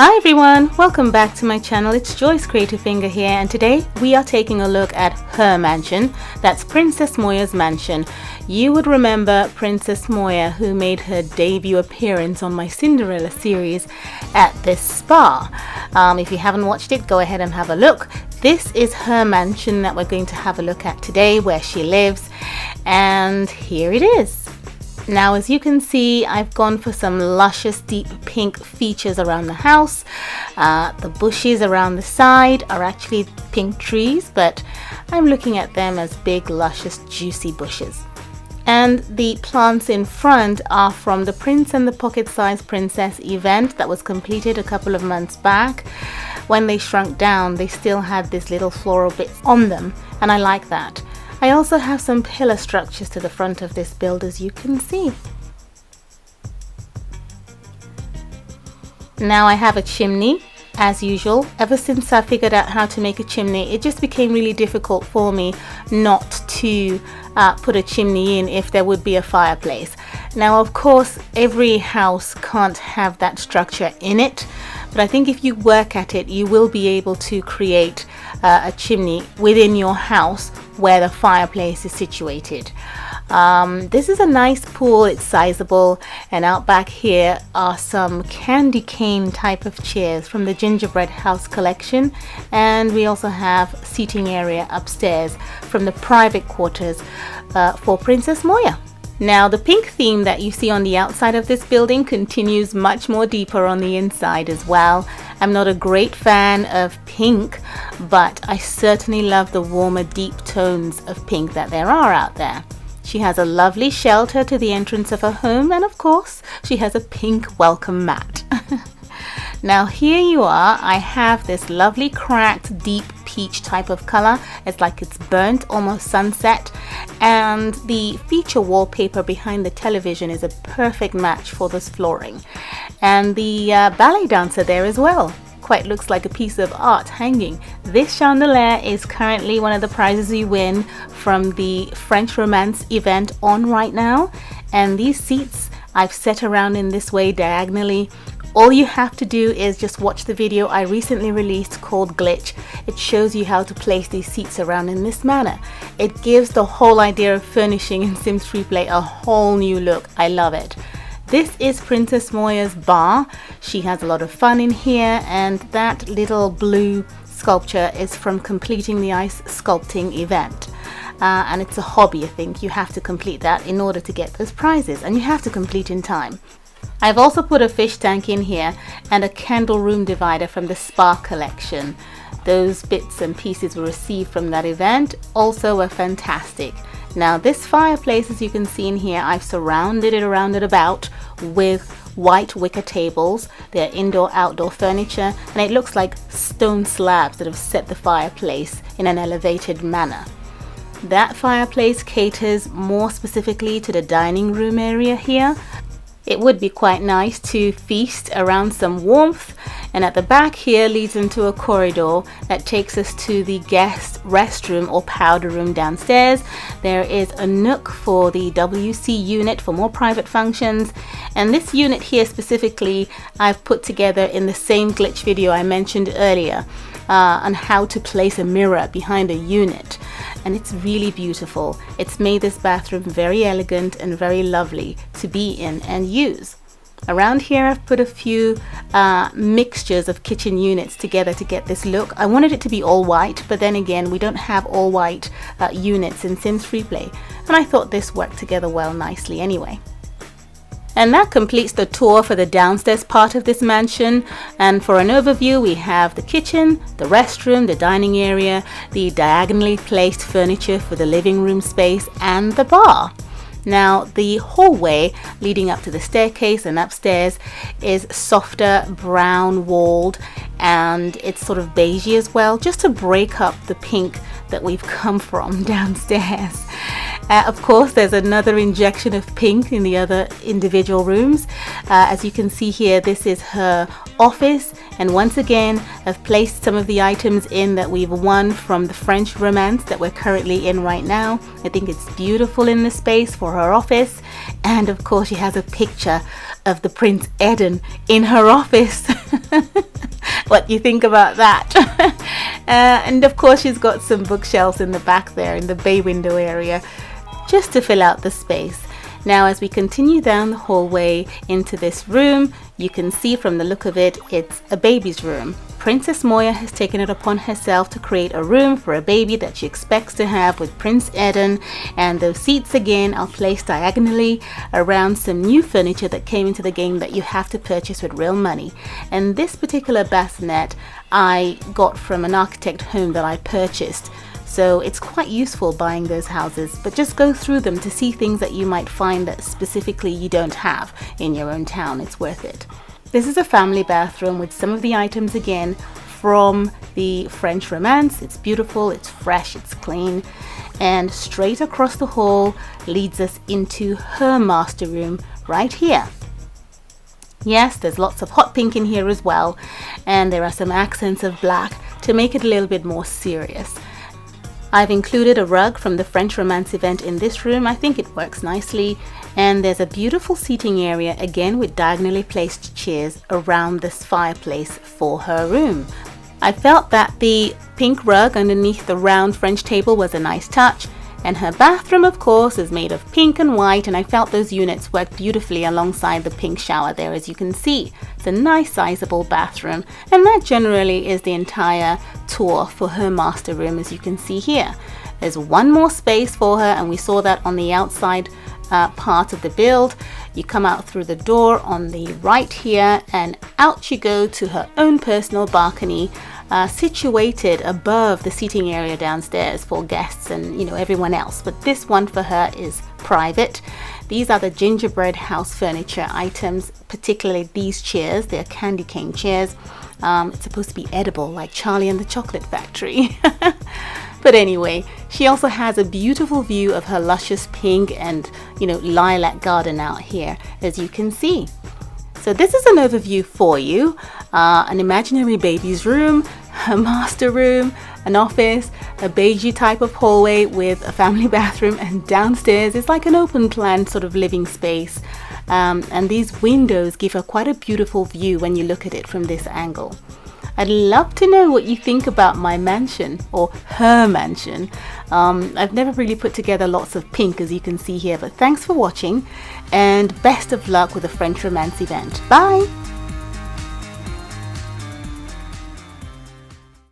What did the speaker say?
Hi everyone, welcome back to my channel. It's JCfinger here, and today we are taking a look at her mansion. That's Princess Moyers' mansion. You would remember Princess Moyer, who made her debut appearance on my Cinderella series at this spa. If you haven't watched it, go ahead and have a look. This is her mansion that we're going to have a look at today, where she lives, and here it is. Now, as you can see, I've gone for some luscious deep pink features around the house. The bushes around the side are actually pink trees, but I'm looking at them as big, luscious, juicy bushes. And the plants in front are from the Prince and the Pocket-Sized Princess event that was completed a couple of months back. When they shrunk down, they still had these little floral bits on them, and I like that. I also have some pillar structures to the front of this build, as you can see. Now I have a chimney, as usual. Ever since I figured out how to make a chimney, it just became really difficult for me not to put a chimney in if there would be a fireplace. Now, of course, every house can't have that structure in it, but I think if you work at it, you will be able to create a chimney within your house where the fireplace is situated. This is a nice pool, it's sizable, and out back here are some candy cane type of chairs from the Gingerbread house collection, and we also have seating area upstairs from the private quarters for Princess Moyer. Now, the pink theme that you see on the outside of this building continues much more deeper on the inside as well. I'm not a great fan of pink, but I certainly love the warmer, deep tones of pink that there are out there. She has a lovely shelter to the entrance of her home, and of course, she has a pink welcome mat. Now here you are. I have this lovely cracked deep peach type of color. It's like it's burnt, almost sunset, and the feature wallpaper behind the television is a perfect match for this flooring, and the ballet dancer there as well quite looks like a piece of art hanging. This chandelier is currently one of the prizes you win from the French Romance event on right now, and these seats I've set around in this way diagonally. All you have to do is just watch the video I recently released called Glitch. It shows you how to place these seats around in this manner. It gives the whole idea of furnishing in Sims FreePlay a whole new look. I love it. This is Princess Moyers Bar. She has a lot of fun in here, and that little blue sculpture is from completing the ice sculpting event. And it's a hobby, I think. You have to complete that in order to get those prizes, and you have to complete in time. I've also put a fish tank in here and a candle room divider from the Spa collection. Those bits and pieces were received from that event, also were fantastic. Now this fireplace, as you can see in here, I've surrounded it around and about with white wicker tables. They're indoor-outdoor furniture, and it looks like stone slabs that have set the fireplace in an elevated manner. That fireplace caters more specifically to the dining room area here. It would be quite nice to feast around some warmth, and at the back here leads into a corridor that takes us to the guest restroom or powder room downstairs. There is a nook for the WC unit for more private functions, and this unit here specifically I've put together in the same glitch video I mentioned earlier on how to place a mirror behind a unit, and it's really beautiful. It's made this bathroom very elegant and very lovely to be in and use. Around here I've put a few mixtures of kitchen units together to get this look. I wanted it to be all white, but then again, we don't have all white units in Sims FreePlay, and I thought this worked together well nicely anyway. And that completes the tour for the downstairs part of this mansion. And for an overview, we have the kitchen, the restroom, the dining area, the diagonally placed furniture for the living room space, and the bar. Now the hallway leading up to the staircase and upstairs is softer brown walled, and it's sort of beigey as well, just to break up the pink that we've come from downstairs. Of course, there's another injection of pink in the other individual rooms. As you can see here, this is her office, And once again, I've placed some of the items in that we've won from the French Romance that we're currently in right now. I think it's beautiful in the space for her office. And of course, she has a picture of the Prince Eden in her office. What do you think about that? And of course, she's got some bookshelves in the back there in the bay window area, just to fill out the space. Now, as we continue down the hallway into this room, you can see from the look of it, it's a baby's room. Princess Moya has taken it upon herself to create a room for a baby that she expects to have with Prince Eden, and those seats again are placed diagonally around some new furniture that came into the game that you have to purchase with real money. And this particular bassinet I got from an architect home that I purchased. So it's quite useful buying those houses, but just go through them to see things that you might find that specifically you don't have in your own town. It's worth it. This is a family bathroom with some of the items again from the French Romance. It's beautiful, it's fresh, it's clean, and straight across the hall leads us into her master room right here. Yes, there's lots of hot pink in here as well, and there are some accents of black to make it a little bit more serious. I've included a rug from the French Romance event in this room. I think it works nicely. And there's a beautiful seating area again with diagonally placed chairs around this fireplace for her room. I felt that the pink rug underneath the round French table was a nice touch. And her bathroom, of course, is made of pink and white, and I felt those units worked beautifully alongside the pink shower there, as you can see. It's a nice sizable bathroom, and that generally is the entire tour for her master room, as you can see here. There's one more space for her, and we saw that on the outside part of the build. You come out through the door on the right here, and out you go to her own personal balcony, situated above the seating area downstairs for guests and everyone else, but this one for her is private. These are the Gingerbread house furniture items, particularly these chairs. They're candy cane chairs. It's supposed to be edible, like Charlie and the Chocolate Factory. But anyway, she also has a beautiful view of her luscious pink and lilac garden out here, as you can see. So this is an overview for you. An imaginary baby's room, her master room, an office, a beigey type of hallway with a family bathroom, and downstairs is like an open plan sort of living space. And these windows give her quite a beautiful view when you look at it from this angle. I'd love to know what you think about my mansion, or her mansion. I've never really put together lots of pink, as you can see here, but thanks for watching, and best of luck with the French Romance event. Bye!